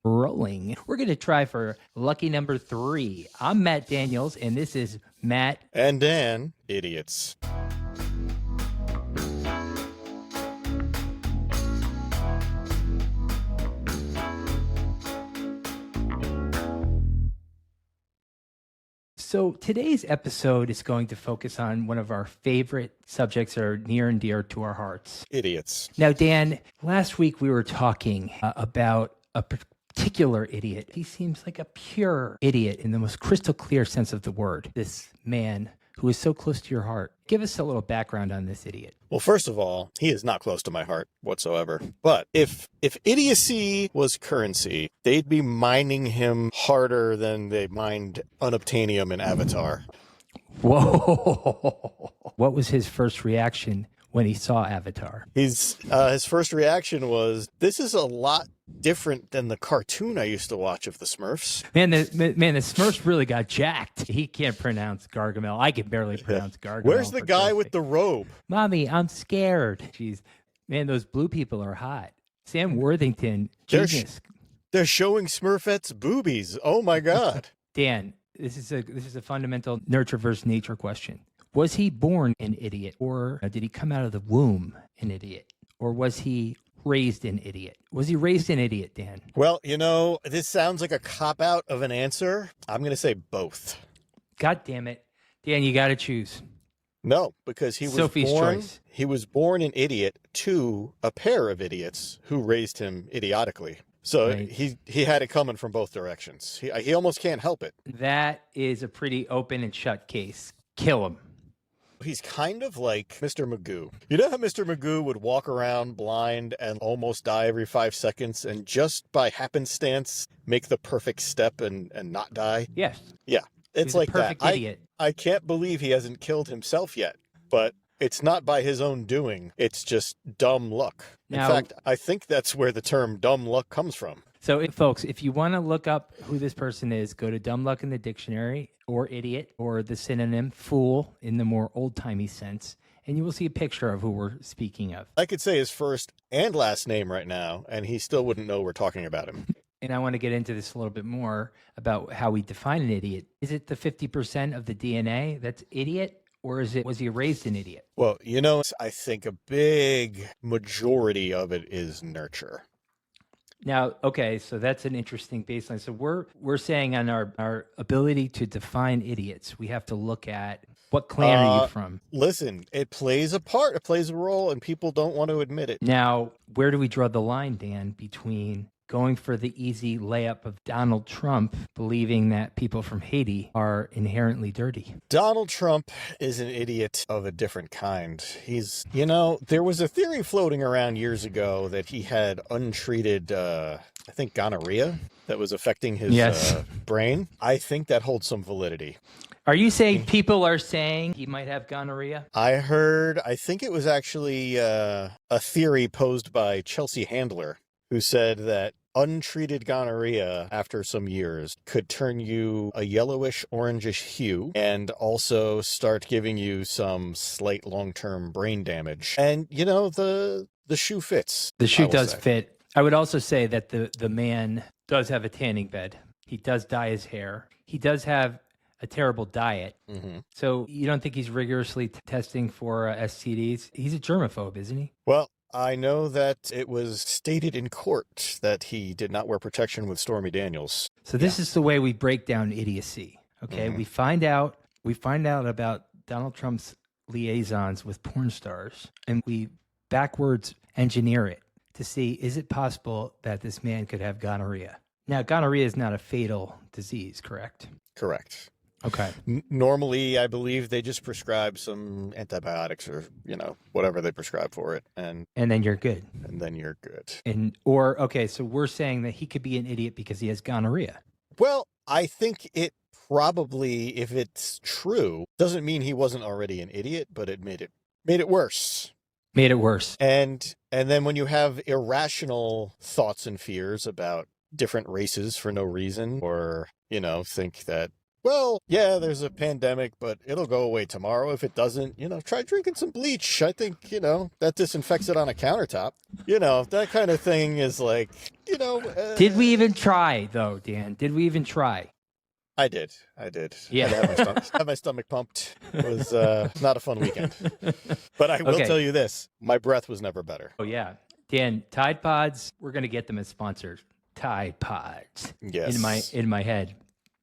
rolling. We're going to try for lucky number 3. I'm Matt Daniels, and this is Matt and Dan, idiots. So today's episode is going to focus on one of our favorite subjects that are near and dear to our hearts. Idiots. Now, Dan, last week we were talking about a particular idiot. He seems like a pure idiot in the most crystal clear sense of the word. This man who is so close to your heart. Give us a little background on this idiot. Well, first of all, he is not close to my heart whatsoever. But if idiocy was currency, they'd be mining him harder than they mined unobtainium in Avatar. Whoa. What was his first reaction when he saw Avatar? His first reaction was, this is a lot different than the cartoon I used to watch of the Smurfs. Man, the Smurfs really got jacked. He can't pronounce Gargamel. I can barely pronounce Gargamel. Where's the guy with the robe? Mommy, I'm scared. Jeez. Man, those blue people are hot. Sam Worthington, genius. They're showing Smurfettes' boobies. Oh my God. Dan, this is a fundamental nurture versus nature question. Was he born an idiot, or did he come out of the womb an idiot? Or was he raised an idiot? Was he raised an idiot, Dan? Well, this sounds like a cop-out of an answer. I'm going to say both. God damn it. Dan, you got to choose. No, because he was Sophie's choice. He was born an idiot to a pair of idiots who raised him idiotically. So right. he had it coming from both directions. He almost can't help it. That is a pretty open and shut case. Kill him. He's kind of like Mr. Magoo. You know how Mr. Magoo would walk around blind and almost die every 5 seconds and just by happenstance make the perfect step and not die? Yes. Yeah. It's He's like a perfect that. Idiot. I can't believe he hasn't killed himself yet, but it's not by his own doing. It's just dumb luck. Now, in fact, I think that's where the term dumb luck comes from. So, folks, if you want to look up who this person is, go to dumb luck in the dictionary, or idiot, or the synonym fool in the more old-timey sense, and you will see a picture of who we're speaking of. I could say his first and last name right now, and he still wouldn't know we're talking about him. And I want to get into this a little bit more about how we define an idiot. Is it the 50% of the DNA that's idiot? Or was he raised an idiot? Well, I think a big majority of it is nurture. Now, okay, so that's an interesting baseline. So we're saying on our ability to define idiots, we have to look at what clan are you from? Listen, it plays a part. It plays a role, and people don't want to admit it. Now, where do we draw the line, Dan, between going for the easy layup of Donald Trump, believing that people from Haiti are inherently dirty? Donald Trump is an idiot of a different kind. There was a theory floating around years ago that he had untreated, I think, gonorrhea that was affecting his brain. I think that holds some validity. Are you saying people are saying he might have gonorrhea? I think it was actually a theory posed by Chelsea Handler, who said that untreated gonorrhea after some years could turn you a yellowish, orangish hue and also start giving you some slight long-term brain damage. And, the shoe fits. The shoe does fit. I would also say that the man does have a tanning bed. He does dye his hair. He does have a terrible diet. Mm-hmm. So you don't think he's rigorously testing for STDs? He's a germaphobe, isn't he? Well, I know that it was stated in court that he did not wear protection with Stormy Daniels. So this is the way we break down idiocy. Okay, mm-hmm. we find out about Donald Trump's liaisons with porn stars, and we backwards engineer it to see, is it possible that this man could have gonorrhea? Now, gonorrhea is not a fatal disease, correct? Correct. Okay. Normally, I believe they just prescribe some antibiotics or, whatever they prescribe for it. And then you're good. And then you're good. So we're saying that he could be an idiot because he has gonorrhea. Well, I think it probably, if it's true, doesn't mean he wasn't already an idiot, but it made it worse. Made it worse. And then when you have irrational thoughts and fears about different races for no reason, or, think that Well, yeah, there's a pandemic, but it'll go away tomorrow. If it doesn't, try drinking some bleach. I think, that disinfects it on a countertop. That kind of thing is like, Did we even try, though, Dan? Did we even try? I did. Yeah. I had to have my stomach pumped. It was not a fun weekend. But I will tell you this. My breath was never better. Oh, yeah. Dan, Tide Pods, we're going to get them as sponsors. Tide Pods. Yes. In my head.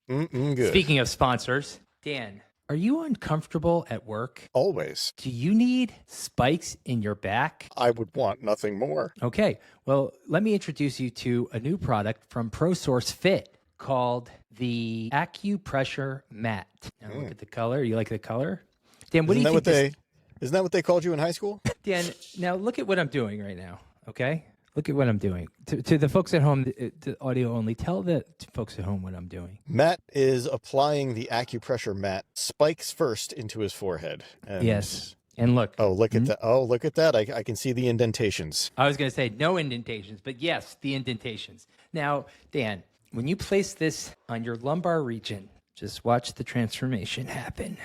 Good. Speaking of sponsors, Dan, are you uncomfortable at work? Always. Do you need spikes in your back? I would want nothing more. Okay. Well, let me introduce you to a new product from ProSource Fit called the Acupressure Mat. Now look at the color. You like the color? Dan, what do you think? Isn't that what they called you in high school? Dan, now look at what I'm doing right now, okay? Look at what I'm doing. To the folks at home, the audio only, tell the folks at home what I'm doing. Matt is applying the acupressure mat, spikes first into his forehead. And yes. And look. Oh, look at that. Oh, look at that. I can see the indentations. I was going to say no indentations, but yes, the indentations. Now, Dan, when you place this on your lumbar region, just watch the transformation happen.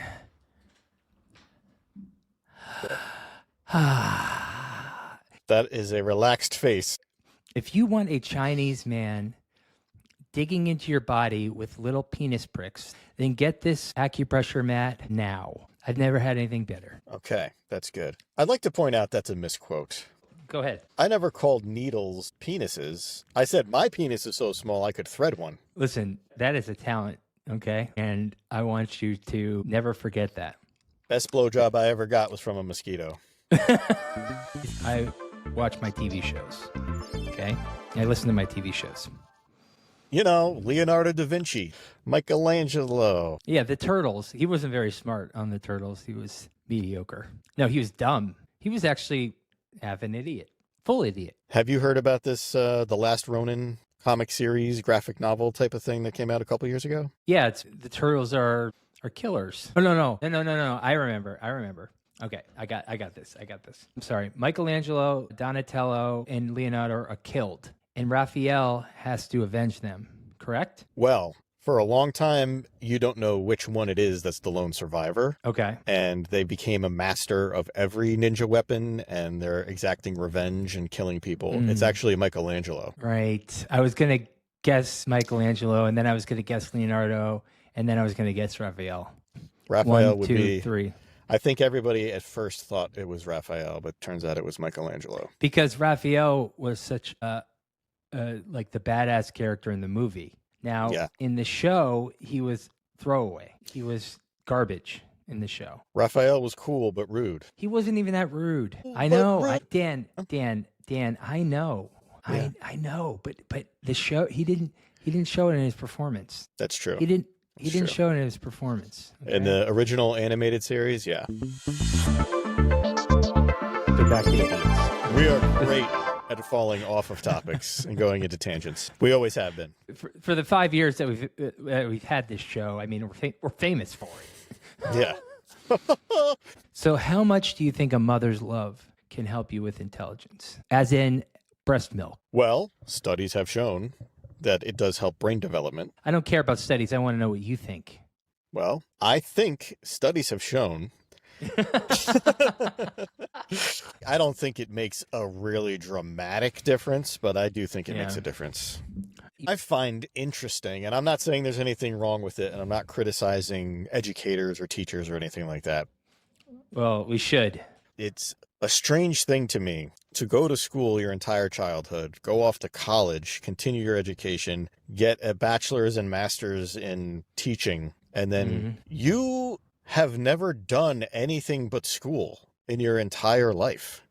That is a relaxed face. If you want a Chinese man digging into your body with little penis pricks, then get this acupressure mat now. I've never had anything better. Okay, that's good. I'd like to point out that's a misquote. Go ahead. I never called needles penises. I said my penis is so small I could thread one. Listen, that is a talent, okay? And I want you to never forget that. Best blowjob I ever got was from a mosquito. I watch my TV shows, okay? I listen to my TV shows. Leonardo da Vinci, Michelangelo. Yeah, the Turtles. He wasn't very smart on the Turtles. He was mediocre. No, he was dumb. He was actually half an idiot. Full idiot. Have you heard about this, The Last Ronin comic series, graphic novel type of thing that came out a couple years ago? Yeah, the Turtles are killers. Oh, no. I remember. Okay, I got this. I'm sorry. Michelangelo, Donatello, and Leonardo are killed, and Raphael has to avenge them, correct? Well, for a long time, you don't know which one it is that's the lone survivor. Okay. And they became a master of every ninja weapon, and they're exacting revenge and killing people. It's actually Michelangelo. Right. I was going to guess Michelangelo, and then I was going to guess Leonardo, and then I was going to guess Raphael. Raphael 1, 2, 3. I think everybody at first thought it was Raphael, but turns out it was Michelangelo. Because Raphael was such like the badass character in the movie. Now, in the show, he was throwaway. He was garbage in the show. Raphael was cool but rude. He wasn't even that rude. I know. Dan, I know. Yeah. I know. But the show, he didn't show it in his performance. That's true. He didn't show it in his performance. Okay? In the original animated series, yeah. They're back to idiots. We are great at falling off of topics and going into tangents. We always have been. For the 5 years that we've had this show, I mean, we're famous for it. Yeah. So how much do you think a mother's love can help you with intelligence? As in breast milk. Well, studies have shown that it does help brain development. I don't care about studies. I want to know what you think. Well, I think studies have shown. I don't think it makes a really dramatic difference, but I do think it makes a difference. I find interesting, and I'm not saying there's anything wrong with it, and I'm not criticizing educators or teachers or anything like that. Well, we should. It's a strange thing to me to go to school your entire childhood, go off to college, continue your education, get a bachelor's and master's in teaching, and then you have never done anything but school in your entire life.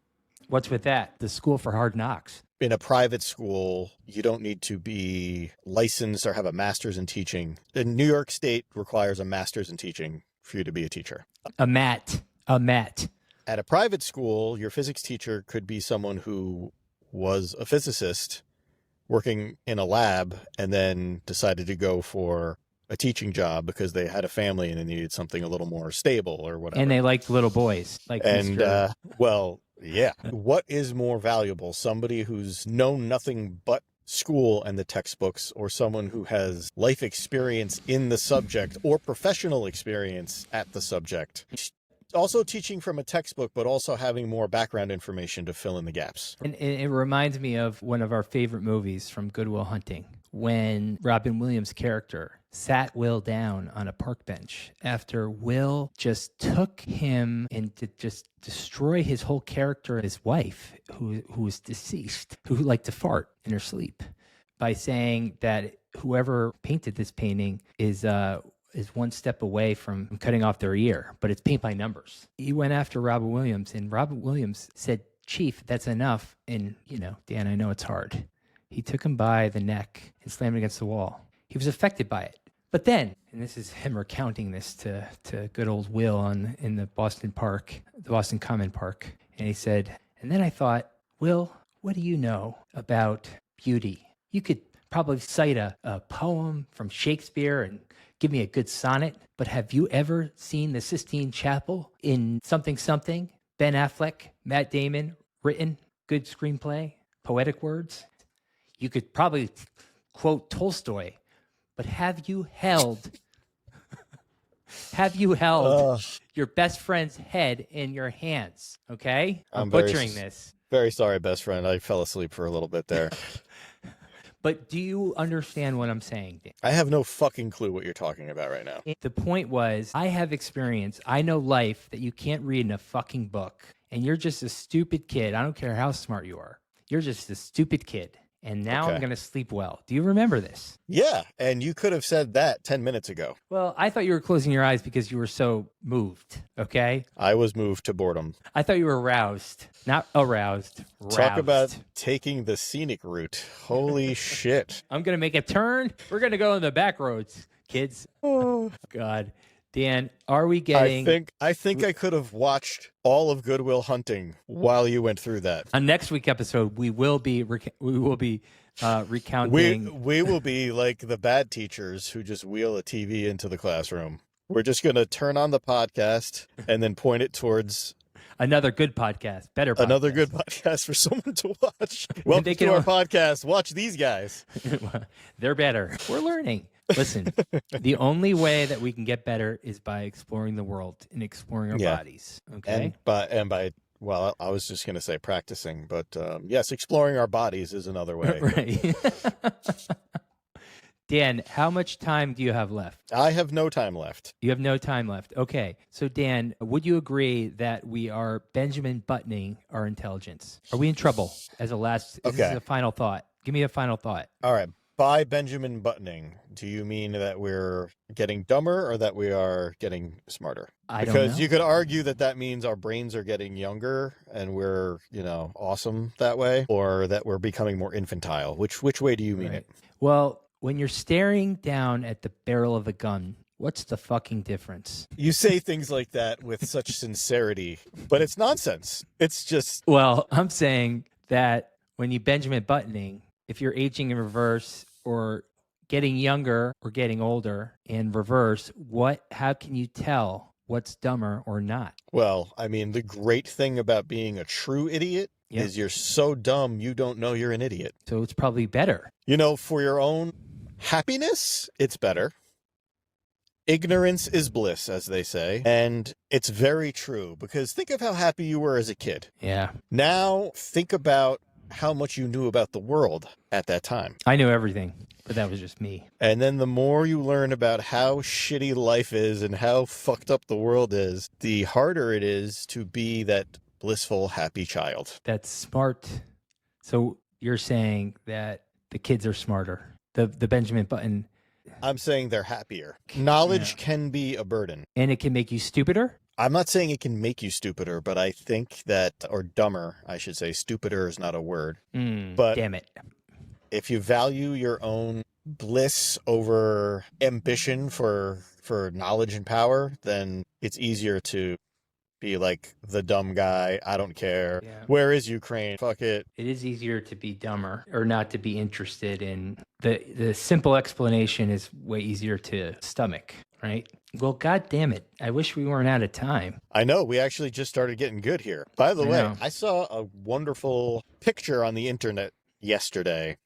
What's with that? The school for hard knocks. In a private school, you don't need to be licensed or have a master's in teaching. The New York State requires a master's in teaching for you to be a teacher. A mat. At a private school, your physics teacher could be someone who was a physicist working in a lab and then decided to go for a teaching job because they had a family and they needed something a little more stable or whatever. And they liked little boys. Well, yeah. What is more valuable? Somebody who's known nothing but school and the textbooks, or someone who has life experience in the subject or professional experience at the subject. Also teaching from a textbook, but also having more background information to fill in the gaps. And it reminds me of one of our favorite movies from Good Will Hunting, when Robin Williams' character sat Will down on a park bench after Will just took him and to just destroy his whole character, his wife, who was deceased, who liked to fart in her sleep, by saying that whoever painted this painting is one step away from cutting off their ear, but it's paint by numbers. He went after Robin Williams, and Robin Williams said, "Chief, that's enough." And, Dan, I know it's hard. He took him by the neck and slammed him against the wall. He was affected by it. But then, and this is him recounting this to good old Will in the Boston Common Park, and he said, "And then I thought, Will, what do you know about beauty? You could probably cite a poem from Shakespeare and give me a good sonnet, but have you ever seen the Sistine Chapel in something, Ben Affleck, Matt Damon, written, good screenplay, poetic words? You could probably quote Tolstoy, but have you held your best friend's head in your hands?" Okay? I'm butchering this. Very sorry, best friend. I fell asleep for a little bit there. But do you understand what I'm saying, Dan? I have no fucking clue what you're talking about right now. The point was, I have experience. I know life that you can't read in a fucking book. And you're just a stupid kid. I don't care how smart you are. You're just a stupid kid. And now I'm going to sleep well. Do you remember this? Yeah, and you could have said that 10 minutes ago. Well, I thought you were closing your eyes because you were so moved, okay? I was moved to boredom. I thought you were roused, not aroused. Roused. Talk about taking the scenic route. Holy shit. I'm going to make a turn. We're going to go in the back roads, kids. Oh, God. Dan, are we getting... I think I could have watched all of Good Will Hunting while you went through that. On next week's episode, we will be recounting... We will be like the bad teachers who just wheel a TV into the classroom. We're just going to turn on the podcast and then point it towards... Another good podcast. Better podcast. Another good podcast for someone to watch. Welcome to our podcast. Watch these guys. They're better. We're learning. Listen, the only way that we can get better is by exploring the world and exploring our bodies. Okay. And by well, I was just going to say practicing, but yes, exploring our bodies is another way. Right. Dan, how much time do you have left? I have no time left. You have no time left. Okay. So, Dan, would you agree that we are Benjamin Buttoning our intelligence? Are we in trouble as a last? Okay. This is a final thought. Give me a final thought. All right. By Benjamin Buttoning, do you mean that we're getting dumber or that we are getting smarter? I don't know. Because you could argue that means our brains are getting younger and we're, awesome that way, or that we're becoming more infantile. Which way do you mean it? Well, when you're staring down at the barrel of a gun, what's the fucking difference? You say things like that with such sincerity, but it's nonsense. It's just... Well, I'm saying that when you Benjamin Buttoning, if you're aging in reverse or getting younger or getting older in reverse, how can you tell what's dumber or not? Well, I mean, the great thing about being a true idiot is you're so dumb you don't know you're an idiot. So it's probably better. For your own happiness, it's better. Ignorance is bliss, as they say. And it's very true, because think of how happy you were as a kid. Yeah. Now think about how much you knew about the world at that time. I knew everything, but that was just me. And then the more you learn about how shitty life is and how fucked up the world is, the harder it is to be that blissful, happy child. That's smart. So you're saying that the kids are smarter. The Benjamin Button. I'm saying they're happier. Knowledge can be a burden. And it can make you stupider? I'm not saying it can make you stupider, but I think that, or dumber, I should say. Stupider is not a word. But damn it. If you value your own bliss over ambition for knowledge and power, then it's easier to be like the dumb guy. I don't care. Yeah. Where is Ukraine? Fuck it. It is easier to be dumber or not to be interested in. The simple explanation is way easier to stomach, right? Well, God damn it. I wish we weren't out of time. I know. We actually just started getting good here. By the way, I saw a wonderful picture on the internet yesterday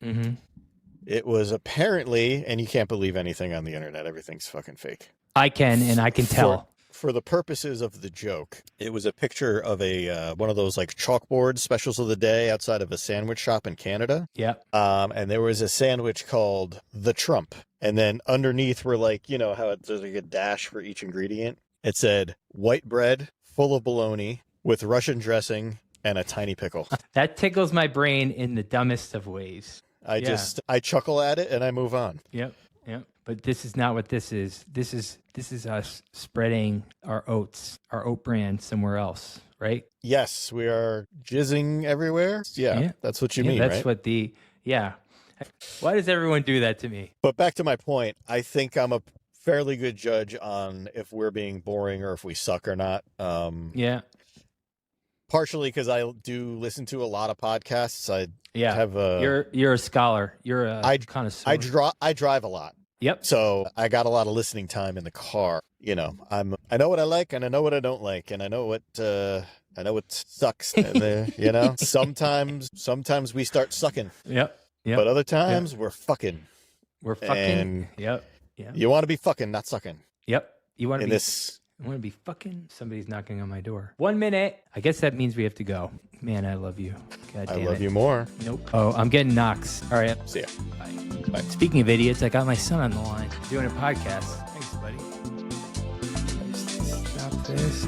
It was apparently, and you can't believe anything on the internet. Everything's fucking fake. I can, and I can tell. For the purposes of the joke, it was a picture of a one of those like chalkboard specials of the day outside of a sandwich shop in Canada. Yeah. And there was a sandwich called the Trump. And then underneath were like, you know, how there's like a dash for each ingredient. It said white bread full of bologna with Russian dressing and a tiny pickle. That tickles my brain in the dumbest of ways. I chuckle at it and I move on. Yep. But this is not what this is. This is us spreading our oat brand somewhere else, right? Yes, we are jizzing everywhere. Yeah. That's what you mean, that's right? Why does everyone do that to me? But back to my point, I think I'm a fairly good judge on if we're being boring or if we suck or not. Partially because I do listen to a lot of podcasts. You're a scholar. You're a connoisseur. I drive a lot. Yep. So I got a lot of listening time in the car. You know, I know what I like and I know what I don't like, and I know what sucks. And, you know, sometimes we start sucking. Yep. But other times we're fucking. We're fucking. Yep. You want to be fucking, not sucking. Yep. You want to be this. I want to be fucking. Somebody's knocking on my door. 1 minute. I guess that means we have to go. Man, I love you. God damn it. I love you more. Nope. Oh, I'm getting knocks. All right. See ya. Bye. Speaking of idiots, I got my son on the line doing a podcast. Thanks, buddy. Stop this.